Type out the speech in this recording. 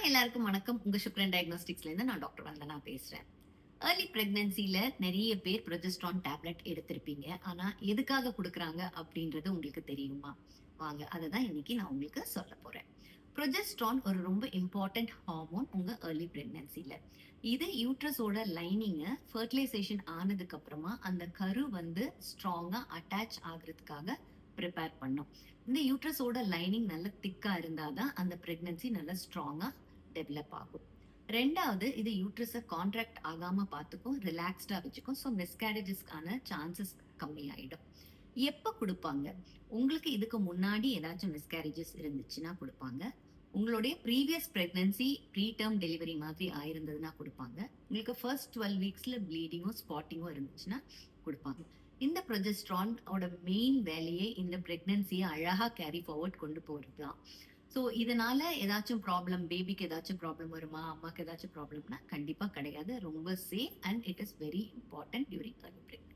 எல்லாருக்கும் வணக்கம். உங்க சுக்ரன் டயக்னோஸ்டிக்ஸ்ல இருந்து நான் டாக்டர் வந்தனா பேசுறேன். ஏர்லி பிரெக்னன்சில நிறைய பேர் ப்ரொஜெஸ்ட்ரான் டேப்லெட் எடுத்திருப்பீங்க. ஆனா எதுக்காக கொடுக்கறாங்க அப்படின்றது உங்களுக்கு தெரியுமா? வாங்க அததான் இன்னைக்கு நான் உங்களுக்கு சொல்ல போறேன். ப்ரொஜெஸ்ட்ரான் ஒரு ரொம்ப இம்பார்ட்டன்ட் ஹார்மோன் உங்க ஏர்லி பிரெக்னன்சில. இது யூட்ரஸோட லைனிங்க ஃபர்டிலைசேஷன் ஆனதுக்கு அப்புறமா அந்த கரு வந்து ஸ்ட்ராங்கா அட்டாச் ஆகுறதுக்காக ப்ரிப்பேர் பண்ணும். இந்த யூட்ரஸோட லைனிங் நல்ல திக்கா இருந்தாதான் அந்த பிரெக்னன்சி நல்ல ஸ்ட்ராங்கா டெவலப் ஆகும். ரெண்டாவது, இது யூட்ரஸை கான்ட்ராக்ட் ஆகாம பார்த்துக்கும், ரிலாக்ஸ்டா வச்சுக்கும். ஸோ மிஸ்கேரேஜஸ்க்கான சான்சஸ் கம்மியாயிடும். எப்ப கொடுப்பாங்க? உங்களுக்கு இதுக்கு முன்னாடி ஏதாச்சும் மிஸ்கேரேஜஸ் இருந்துச்சுன்னா கொடுப்பாங்க. உங்களுடைய ப்ரீவியஸ் பிரெக்னன்சி ப்ரீடேர்ம் டெலிவரி மாதிரி ஆயிருந்ததுன்னா கொடுப்பாங்க. உங்களுக்கு ஃபர்ஸ்ட் 12 வீக்ஸ்ல ப்ளீடிங்கோ ஸ்பாட்டிங்கோ இருந்துச்சுன்னா கொடுப்பாங்க. இந்த ப்ரொஜெஸ்ட்ரானோட மெயின் வேலையே இந்த பிரெக்னன்சியை அழகா கேரி ஃபார்வர்ட் கொண்டு போறது தான். ஸோ இதனால ஏதாச்சும் ப்ராப்ளம், பேபிக்கு ஏதாச்சும் ப்ராப்ளம் வருமா, அம்மாக்கு ஏதாச்சும் ப்ராப்ளம்னா கண்டிப்பா கிடையாது. ரொம்ப safe and it is very important during early pregnancy.